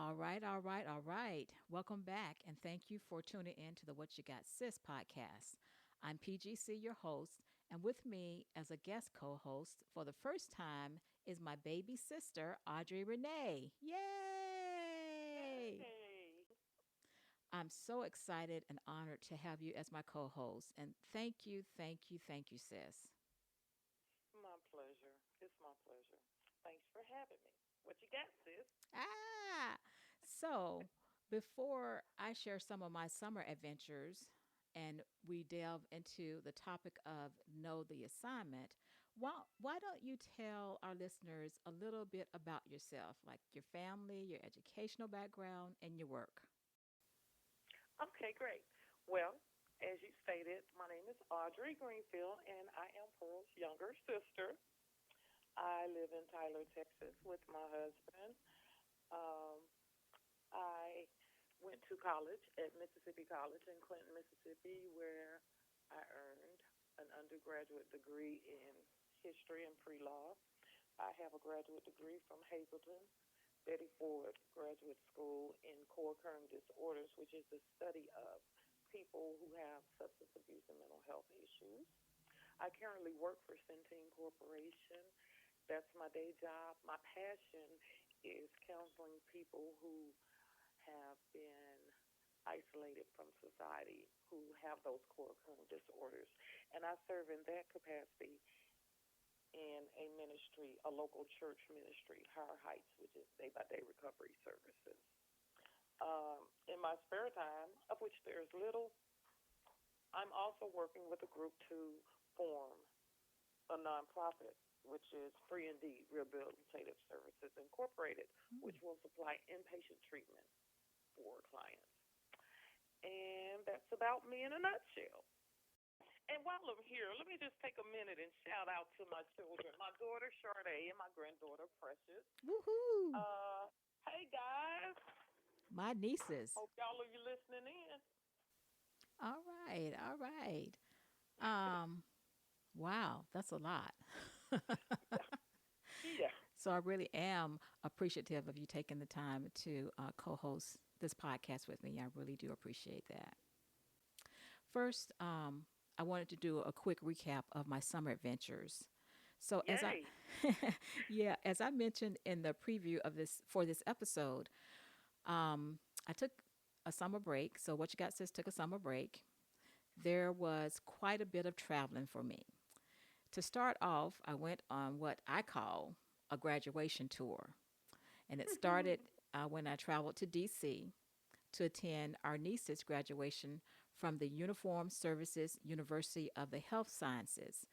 All right, all right, all right. Welcome back, and thank you for tuning in to the What You Got Sis podcast. I'm PGC, your host, and with me as a guest co host for the first time is my baby sister, Audrey Renee. Yay! Yay! I'm so excited and honored to have you as my co host, and thank you, thank you, thank you, sis. My pleasure. It's my pleasure. Thanks for having me. What you got, sis? Ah, so before I share some of my summer adventures and we delve into the topic of know the assignment, why don't you tell our listeners a little bit about yourself, like your family, your educational background, and your work? Okay, great. Well, as you stated, my name is Audrey Greenfield, and I am Pearl's younger sister. I live in Tyler, Texas, with my husband. Um, I went to college at Mississippi College in Clinton, Mississippi, where I earned an undergraduate degree in history and pre-law. I have a graduate degree from Hazleton Betty Ford Graduate School in co-occurring disorders, which is the study of people who have substance abuse and mental health issues. I currently work for Centene Corporation. That's my day job. My passion is counseling people who have been isolated from society, who have those co-occurring disorders. And I serve in that capacity in a ministry, a local church ministry, Higher Heights, which is day by day recovery services. In my spare time, of which there's little, I'm also working with a group to form a nonprofit, which is Free Indeed Rehabilitative Services Incorporated, Hmm. which will supply inpatient treatment for clients. And that's about me in a nutshell. And while I'm here, let me just take a minute and shout out to my children, my daughter Sade and my granddaughter Precious. Woohoo! Uh, hey guys, My nieces. hope y'all are you listening in. All right, all right. Um, wow, that's a lot. Yeah, yeah. So I really am appreciative of you taking the time to co-host this podcast with me. I really do appreciate that. First, I wanted to do a quick recap of my summer adventures. So as I, Yay. yeah, as I mentioned in the preview of this for this episode, I took a summer break. So what you got sis took a summer break. There was quite a bit of traveling for me. To start off, I went on what I call a graduation tour. And it started when I traveled to DC to attend our niece's graduation from the Uniformed Services University of the Health Sciences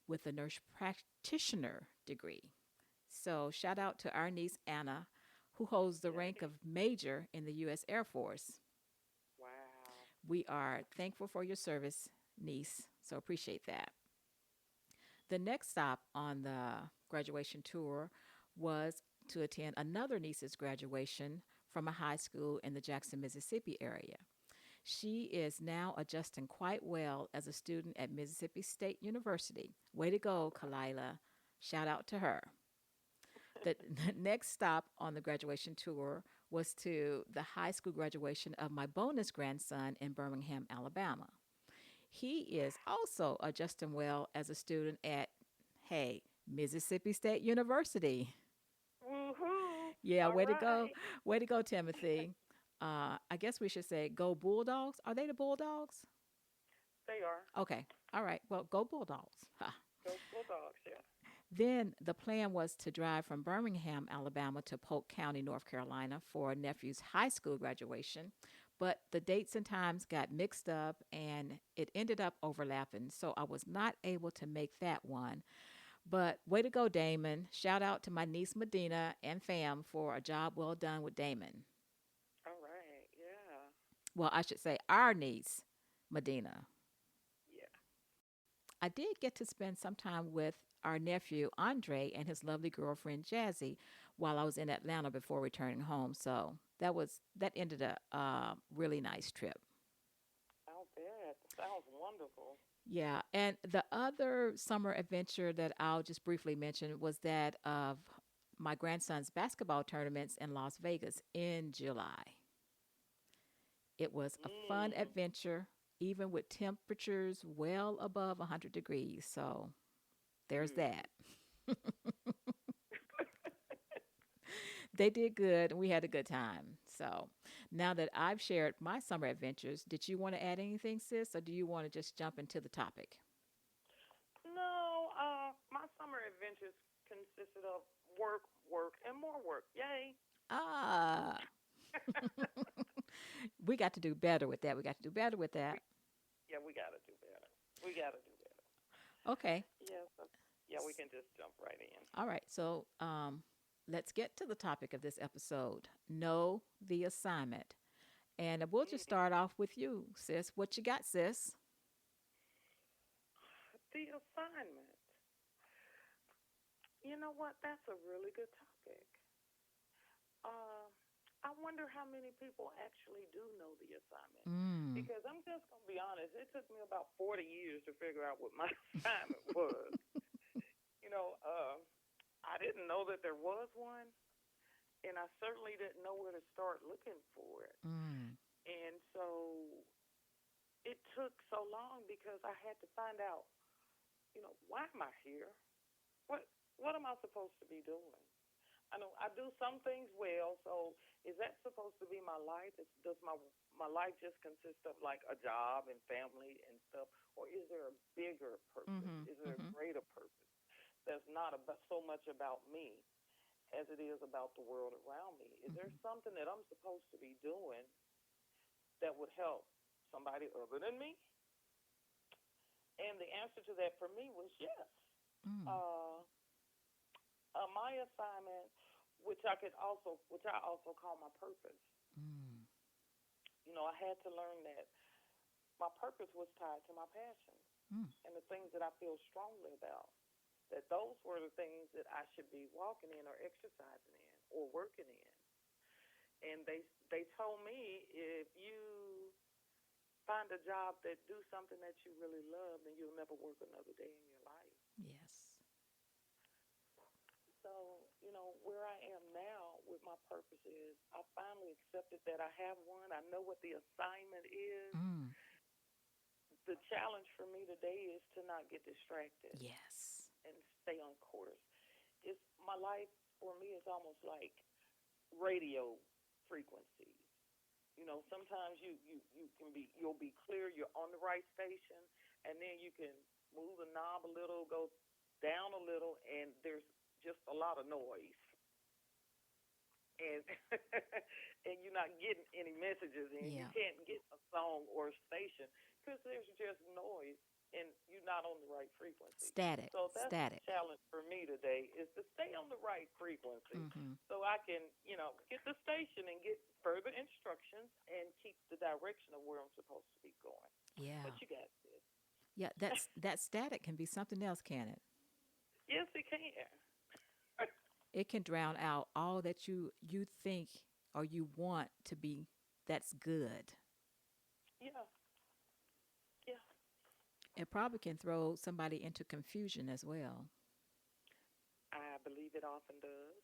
with a nurse practitioner degree. So, shout out to our niece Anna, who holds the rank Yay. of major in the U.S. Air Force. Wow. We are thankful for your service, niece, so appreciate that. The next stop on the graduation tour was to attend another niece's graduation from a high school in the Jackson, Mississippi area. She is now adjusting quite well as a student at Mississippi State University. Way to All go, right. Kalila. Shout out to her. The next stop on the graduation tour was to the high school graduation of my bonus grandson in Birmingham, Alabama. He is also adjusting well as a student at, hey, Mississippi State University. Woohoo. Yeah, All way to go. right. Way to go, Timothy. I guess we should say go Bulldogs. Are they the Bulldogs? They are. Okay. All right. Well, go Bulldogs. Ha. Go Bulldogs, yeah. Then the plan was to drive from Birmingham, Alabama to Polk County, North Carolina for a nephew's high school graduation. But the dates and times got mixed up and it ended up overlapping. So I was not able to make that one. But way to go, Damon. Shout out to my niece Medina and fam for a job well done with Damon. All right. Yeah. Well, I should say our niece, Medina. Yeah. I did get to spend some time with our nephew, Andre, and his lovely girlfriend, Jazzy, while I was in Atlanta before returning home. So that ended a really nice trip. I'll bet. Sounds wonderful. Yeah, and the other summer adventure that I'll just briefly mention was that of my grandson's basketball tournaments in Las Vegas in July. It was a fun Mm. adventure, even with temperatures well above 100 degrees. So there's Mm. that. They did good and we had a good time. So now that I've shared my summer adventures, did you want to add anything, sis, or do you want to just jump into the topic? No, my summer adventures consisted of work, work, and more work. Yay. Ah, we got to do better with that. We got to do better with we that. yeah, we gotta do better. We gotta do better. Okay. Yeah, so, yeah, we S- can just jump right in. All right. So let's get to the topic of this episode. Know the assignment. And we'll just Mm. start off with you, sis. What you got, sis? The assignment. You know what? That's a really good topic. Uh, I wonder how many people actually do know the assignment. Mm. Because I'm just gonna be honest, it took me about 40 years to figure out what my assignment was. You know, I didn't know that there was one, and I certainly didn't know where to start looking for it. Mm. And so it took so long because I had to find out, why am I here? What what am I supposed to be doing? I know I do some things well, so is that supposed to be my life? Does my life just consist of like a job and family and stuff, or is there a bigger purpose? Mm-hmm. Is there a Mm-hmm. greater purpose that's not about so much about me as it is about the world around me? Is there Mm-hmm. something that I'm supposed to be doing that would help somebody other than me? And the answer to that for me was yes. Mm. Uh, my assignment, which I also call my purpose. Mm. I had to learn that my purpose was tied to my passions Mm. and the things that I feel strongly about. That those were the things that I should be walking in or exercising in or working in. And they told me if you find a job that do something that you really love, then you'll never work another day in your life. Yes. So, where I am now with my purpose is I finally accepted that I have one. I know what the assignment is. Mm. The challenge for me today is to not get distracted Yes. and stay on course. It's my life for me is almost like radio frequencies. Sometimes you'll be clear, you're on the right station, and then you can move the knob a little, go down a little, and there's just a lot of noise. And and you're not getting any messages in. You Yeah. can't get a song or a station because there's just noise and you're not on the right frequency. Static. So that's the Static. challenge for me today is to stay on the right frequency Mm-hmm. so I can, get the station and get further instructions and keep the direction of where I'm supposed to be going. Yeah. But you got this. Yeah. That static can be something else, can it? Yes, it can. It can drown out all that you think or you want to be. That's good. Yeah, yeah. It probably can throw somebody into confusion as well. I believe it often does.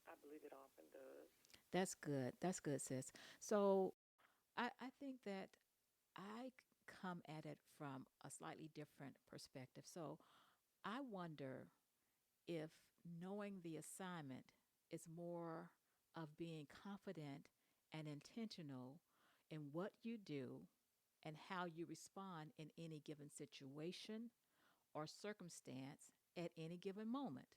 I believe it often does. That's good. That's good, sis. So I think that come at it from a slightly different perspective. So I wonder if knowing the assignment is more of being confident and intentional in what you do and how you respond in any given situation or circumstance at any given moment.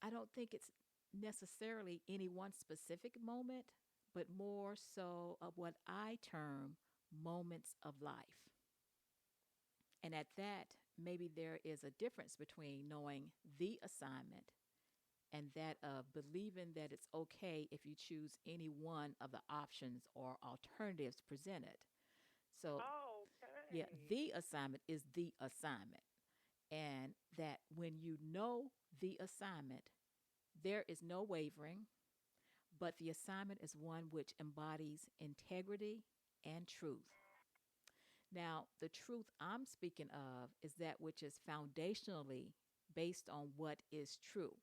I don't think it's necessarily any one specific moment, but more so of what I term moments of life. And at that, maybe there is a difference between knowing the assignment and that of believing that it's okay if you choose any one of the options or alternatives presented. So, yeah, Okay. the assignment is the assignment. And that when you know the assignment, there is no wavering, but the assignment is one which embodies integrity and truth. Now, the truth I'm speaking of is that which is foundationally based on what is true.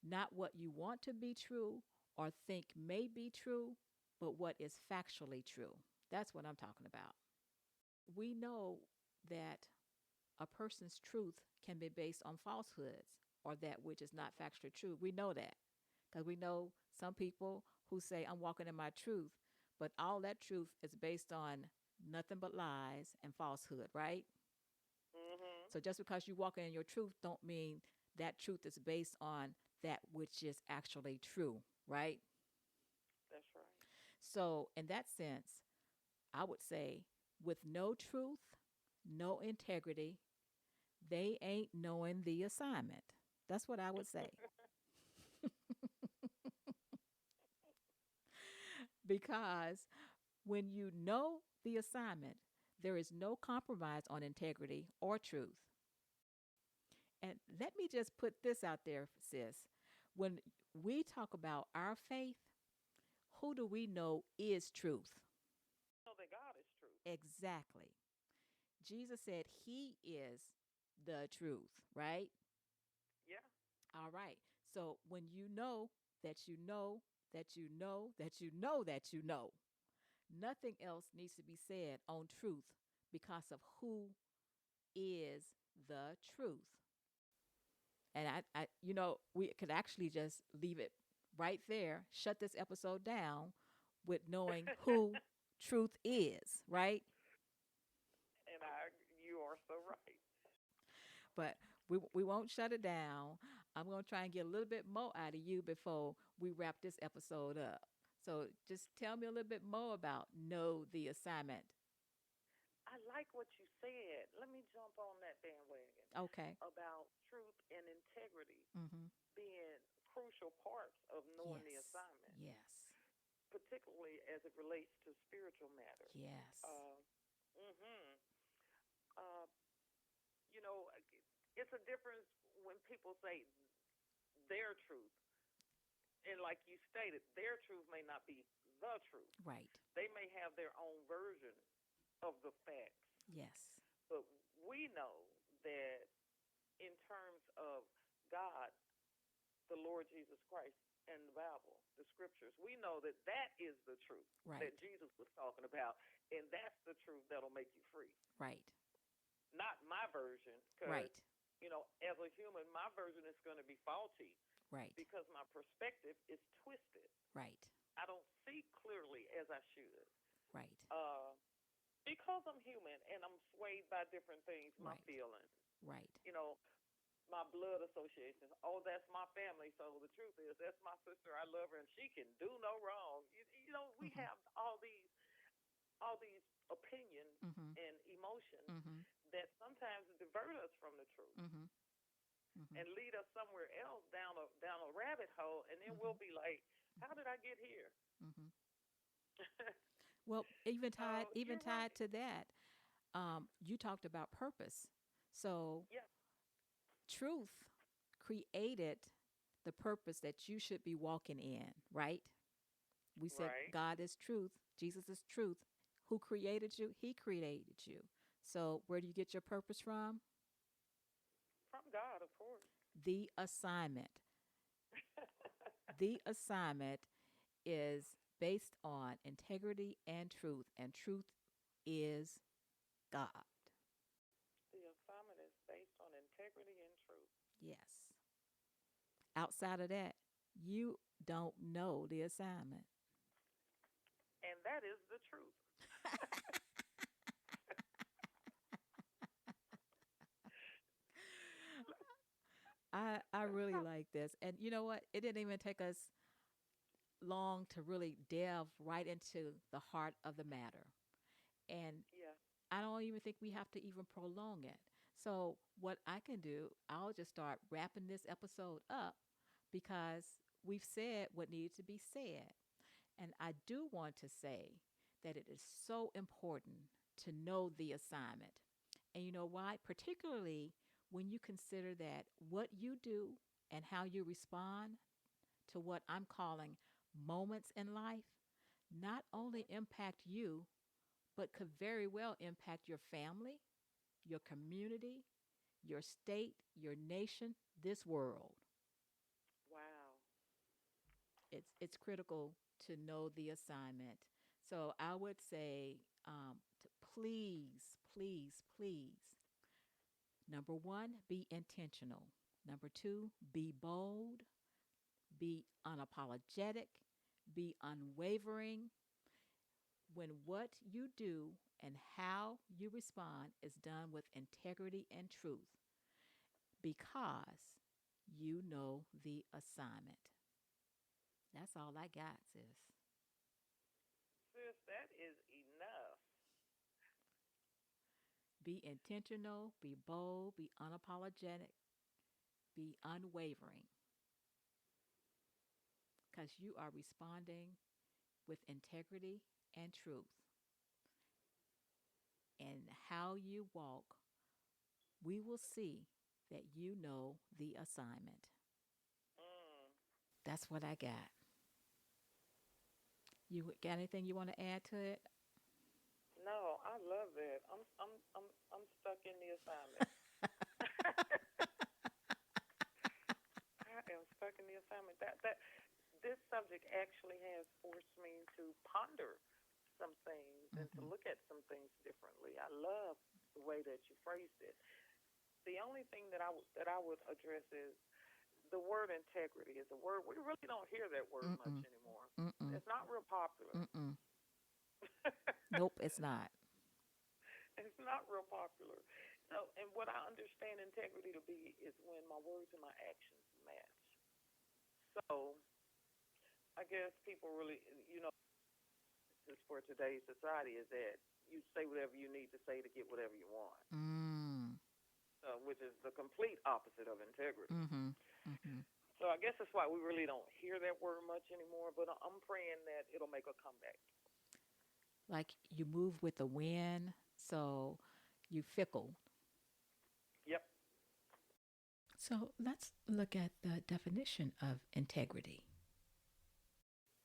Not what you want to be true or think may be true, but what is factually true. That's what I'm talking about. We know that a person's truth can be based on falsehoods or that which is not Mhm. factually true. We know that because we know some people who say, I'm walking in my truth, but all that truth is based on nothing but lies and falsehood, right? Mhm. So just because you walk in your truth don't mean that truth is based on that which is actually true, right? That's right. So in that sense, I would say with no truth, no integrity, they ain't knowing the assignment. That's what I would say. Because when you know the assignment, there is no compromise on integrity or truth. And let me just put this out there, sis. When we talk about our faith, who do we know is truth? Know that God is true. Exactly. Jesus said he is the truth, right? Yeah. All right. So when you know that you know that you know that you know that you know, nothing else needs to be said on truth because of who is the truth. And we could actually just leave it right there, shut this episode down with knowing who truth is, right? And you are so right. But we won't shut it down. I'm going to try and get a little bit more out of you before we wrap this episode up. So just tell me a little bit more about know the assignment. I like what you said. Let me jump on that bandwagon Okay. about truth and integrity Mm-hmm. being crucial parts of knowing the Yes. assignment, Yes. particularly as it relates to spiritual matters. Yes. Uh, hmm uh, you know, it's a difference when people say their truth. And like you stated, their truth may not be the truth. Right. They may have their own version of the facts. Yes. But we know that in terms of God, the Lord Jesus Christ, and the Bible, the scriptures, we know that that is the truth that Right. Jesus was talking about. And that's the truth that'll make you free. Right. Not my version, because, Right. as a human, my version is going to be faulty Right. because my perspective is twisted. Right. I don't see clearly as I should. Right. Uh, because I'm human and I'm swayed by different things, my Right. feelings, Right. you know, my blood associations. Oh, that's my family. So the truth is, that's my sister. I love her, and she can do no wrong. We Mm-hmm. have all these opinions Mm-hmm. and emotions Mm-hmm. that sometimes divert us from the truth Mm-hmm. Mm-hmm. and lead us somewhere else down a rabbit hole, and then Mm-hmm. we'll be like, "How did I get here?" Mm-hmm. Well, even tied, even You're tied right. to that, you talked about purpose. So Yeah. truth created the purpose that you should be walking in, right? We said Right. God is truth, Jesus is truth. Who created you? He created you. So where do you get your purpose from? From God, of course. The assignment. The assignment is based on integrity and truth is God. The assignment is based on integrity and truth. Yes. Outside of that, you don't know the assignment. And that is the truth. I really like this. And you know what? It didn't even take us long to really delve right into the heart of the matter. And Yeah. I don't even think we have to even prolong it. So, what I can do, I'll just start wrapping this episode up because we've said what needed to be said. And I do want to say that it is so important to know the assignment. And you know why? Particularly when you consider that what you do and how you respond to what I'm calling moments in life not only Mhm. impact you, but could very well impact your family, your community, your state, your nation, this world. Wow. It's critical to know the assignment. So I would say, please, please, please. Number one, be intentional. Number two, be bold, be unapologetic, be unwavering when what you do and how you respond is done with integrity and truth because you know the assignment. That's all I got, sis. Sis, that is enough. Be intentional, be bold, be unapologetic, be unwavering because you are responding with integrity and truth. And how you walk, we will see that you know the assignment. Mm. That's what I got. You got anything you want to add to it? No, I love that. I'm stuck in the assignment. I am stuck in the assignment. That this subject actually has forced me to ponder some things and to Mm-hmm. look at some things differently. I love the way that you phrased it. The only thing that I would address is the word integrity is a word we really don't hear that word much Mm-mm. anymore. Mm-mm. It's not real popular. Mm-mm. Nope, it's not. It's not real popular. So, and what I understand integrity to be is when my words and my actions match. So, I guess people really, just for today's society, is that you say whatever you need to say to get whatever you want, Mm. which is the complete opposite of integrity. Mm-hmm. Mm-hmm. So, I guess that's why we really don't hear that word much anymore. But I'm praying that it'll make a comeback. Like you move with the wind, so you fickle. Yep. So let's look at the definition of integrity: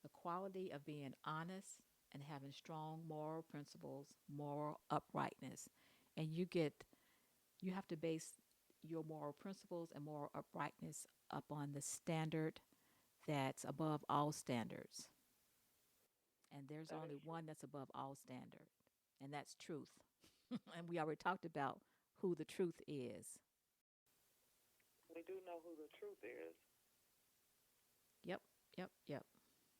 the quality of being honest and having strong moral principles, moral uprightness. And you have to base your moral principles and moral uprightness upon the standard that's above all standards. And there's That is only true. one that's above all standard, and that's truth. And we already talked about who the truth is. We do know who the truth is. Yep, yep, yep.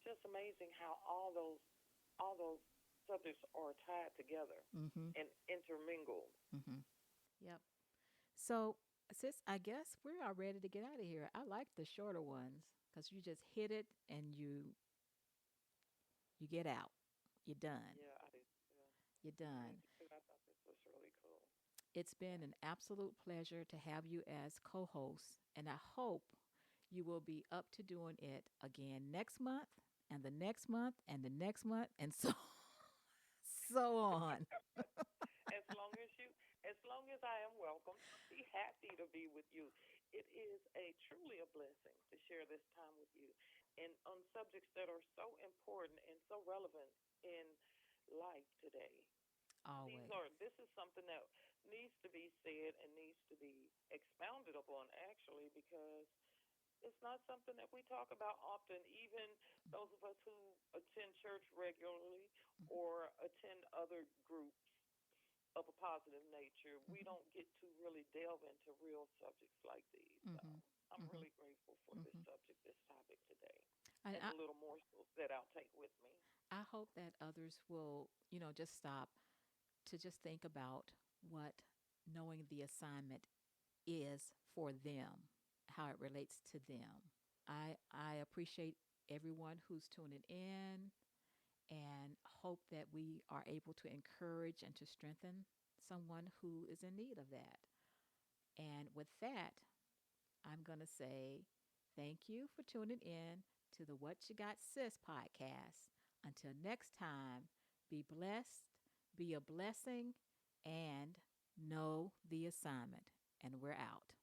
Just amazing how all those subjects are tied together Mm-hmm. and intermingled. Mm-hmm. Yep. So, sis, I guess we're all ready to get out of here. I like the shorter ones because you just hit it and you get out. You're done. Yeah, I did. Yeah, You're I done. did too. I thought this was really cool. It's been Yeah. an absolute pleasure to have you as co-host, and I hope you will be up to doing it again next month and the next month and the next month and so so on. As long as you, as long as I am welcome, I'll be happy to be with you. It is a truly a blessing to share this time with you, and on subjects that are so important and so relevant in life today. These Always. are this is something that needs to be said and needs to be expounded upon actually because it's not something that we talk about often, even those of us who attend church regularly or attend other groups of a positive nature. We Mm-hmm. don't get to really delve into real subjects like these. So Mm-hmm. I'm Mm-hmm. really grateful for this Mm-hmm. subject, this topic today, And and the little morsels that I'll take with me. I hope that others will, just stop to just think about what knowing the assignment is for them, how it relates to them. I appreciate everyone who's tuning in and hope that we are able to encourage and to strengthen someone who is in need of that. And with that, I'm going to say thank you for tuning in to the What You Got Sis podcast. Until next time, be blessed, be a blessing, and know the assignment. And we're out.